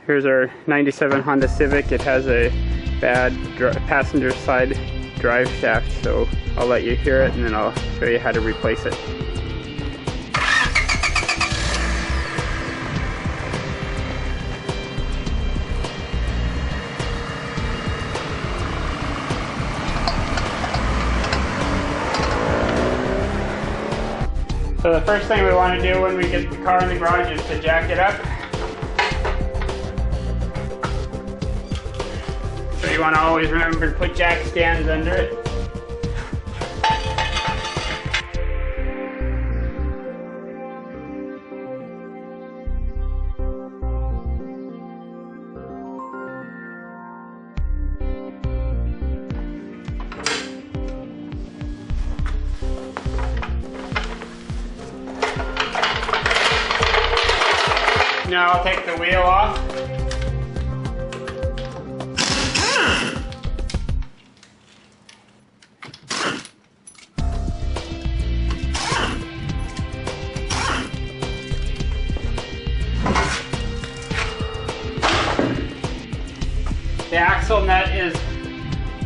Here's our 97 Honda Civic. It has a bad passenger side drive shaft, so I'll let you hear it and then I'll show you how to replace it. So the first thing we want to do when we get the car in the garage is to jack it up. So you want to always remember to put jack stands under it. Now I'll take the wheel off. The axle nut is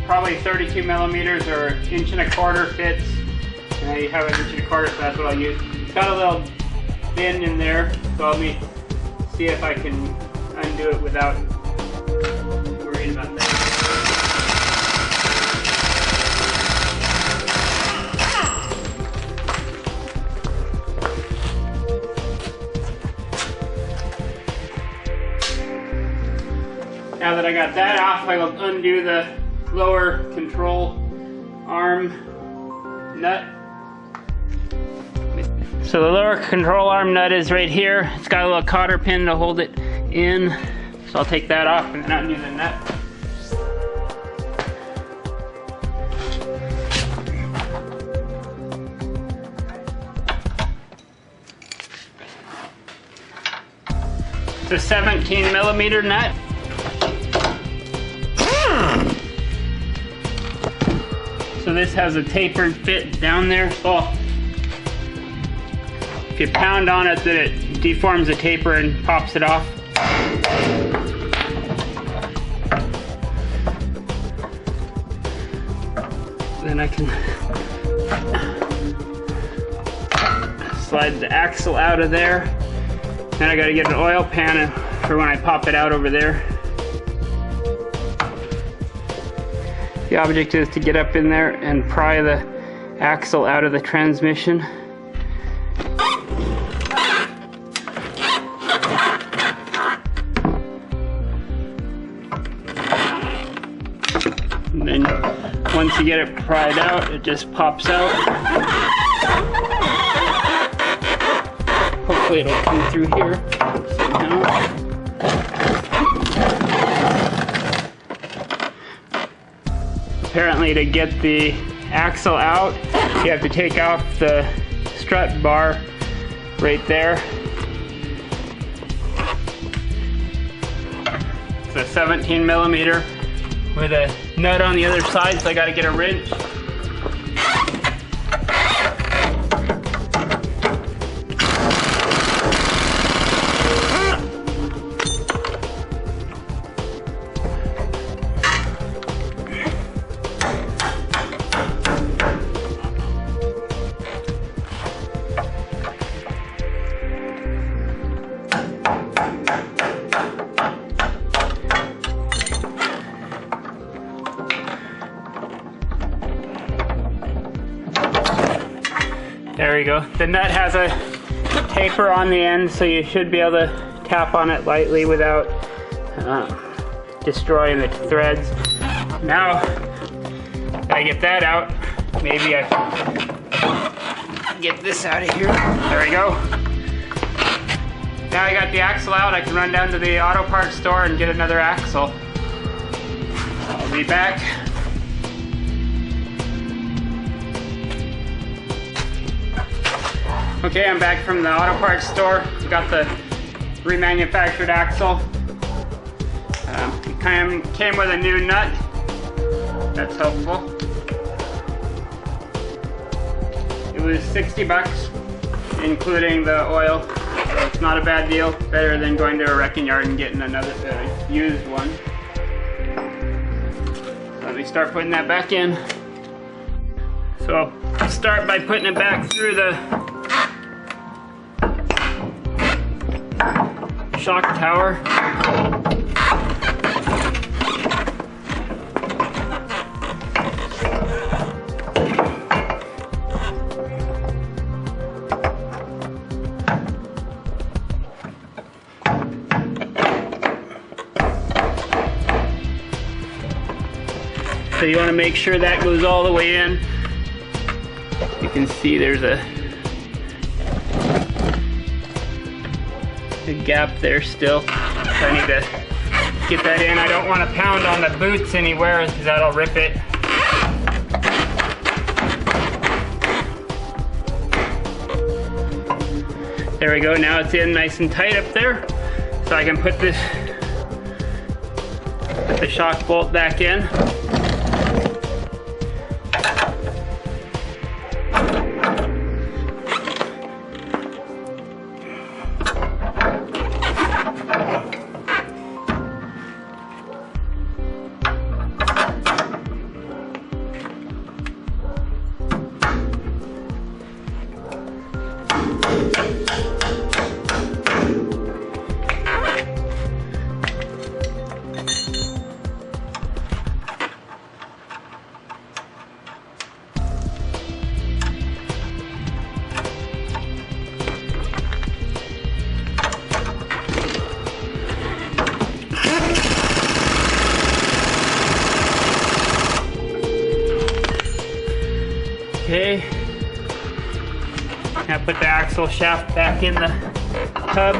probably 32 millimeters or 1.25 inches fits. And you have 1.25 inches, so that's what I'll use. It's got a little bend in there, so let me see if I can undo it without worrying about that. Now that I got that off, I will undo the lower control arm nut. So the lower control arm nut is right here. It's got a little cotter pin to hold it in. So I'll take that off and then undo the nut. It's a 17 millimeter nut. So this has a tapered fit down there. So if you pound on it, then it deforms the taper and pops it off. Then I can slide the axle out of there. Then I gotta get an oil pan for when I pop it out over there. The object is to get up in there and pry the axle out of the transmission. And then once you get it pried out, it just pops out. Hopefully it'll come through here somehow. Apparently to get the axle out, you have to take off the strut bar right there. It's a 17 millimeter with a nut on the other side, so I gotta get a wrench. There we go. The nut has a taper on the end, so you should be able to tap on it lightly without destroying the threads. Now, I get that out. Maybe I can get this out of here. There we go. Now I got the axle out, I can run down to the auto parts store and get another axle. I'll be back. Okay, I'm back from the auto parts store. Got the remanufactured axle. It came with a new nut. That's helpful. It was $60, including the oil It's not a bad deal. Better than going to a wrecking yard and getting another used one. So let me start putting that back in. So I'll start by putting it back through the shock tower. So you want to make sure that goes all the way in. You can see there's a gap there still. So I need to get that in. I don't want to pound on the boots anywhere because that'll rip it. There we go. Now it's in nice and tight up there. So I can put the shock bolt back in. Okay, now put the axle shaft back in the hub.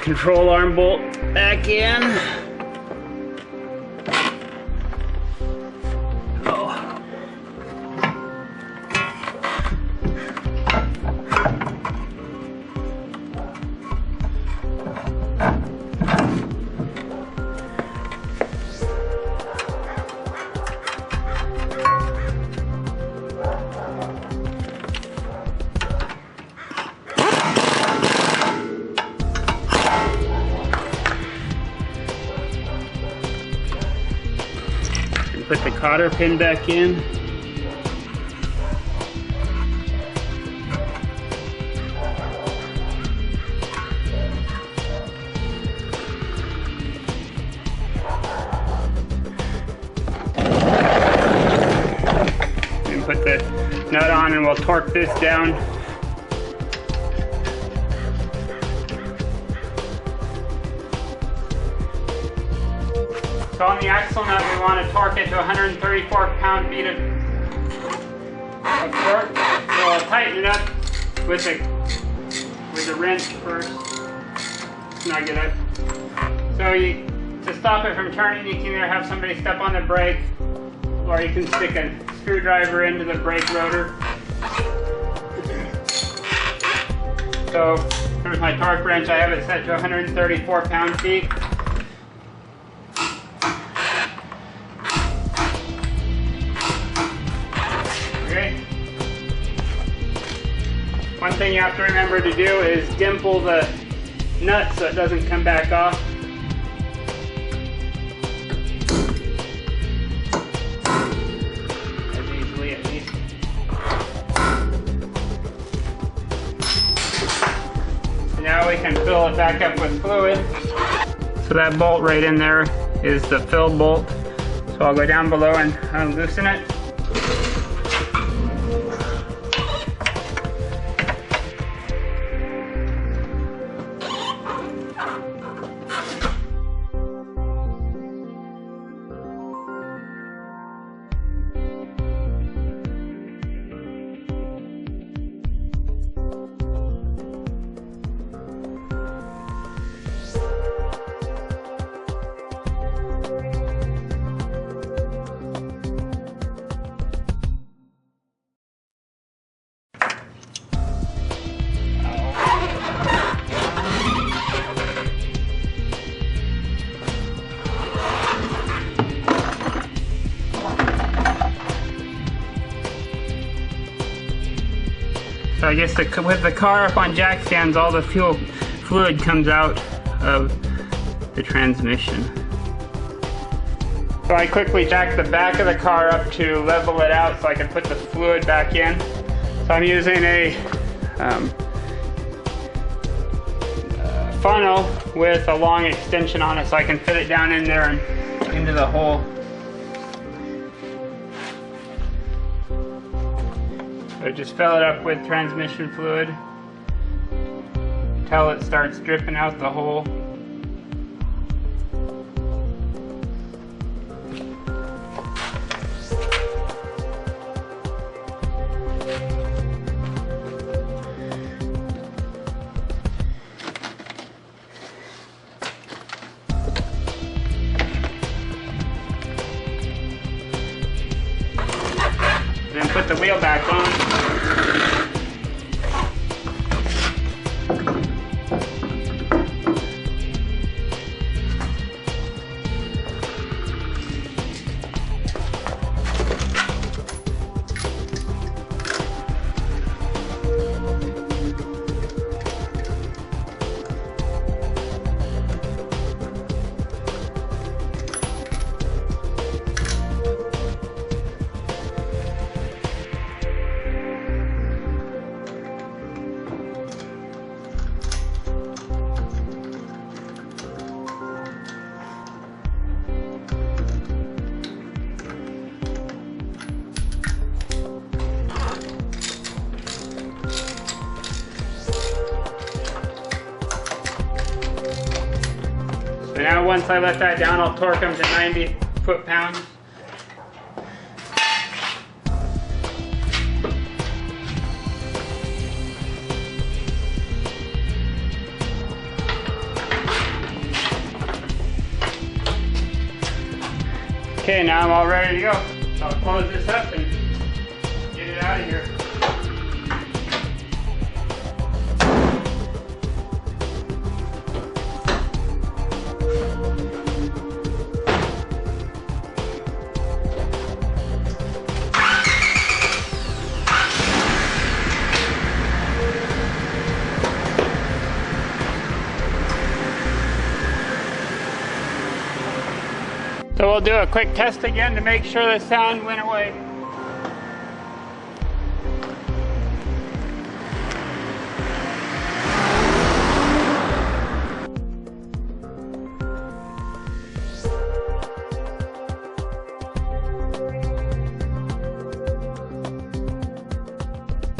Control arm bolt back in. Put the cotter pin back in. And put the nut on and we'll torque this down. So on the axle nut, we want to torque it to 134 pound-feet of torque. So I'll tighten it up with the wrench first. Snug it up. So to stop it from turning, you can either have somebody step on the brake, or you can stick a screwdriver into the brake rotor. So here's my torque wrench. I have it set to 134 pound-feet. One thing you have to remember to do is dimple the nut so it doesn't come back off. As easily at least. So now we can fill it back up with fluid. So that bolt right in there is the fill bolt. So I'll go down below and loosen it. I guess with the car up on jack stands, all the fuel fluid comes out of the transmission. So I quickly jacked the back of the car up to level it out so I can put the fluid back in. So I'm using a funnel with a long extension on it so I can fit it down in there and into the hole. So just fill it up with transmission fluid until it starts dripping out the hole. Then put the wheel back on. So now once I let that down, I'll torque them to 90 foot-pounds. Okay, now I'm all ready to go. So I'll close this up and get it out of here. So we'll do a quick test again to make sure the sound went away.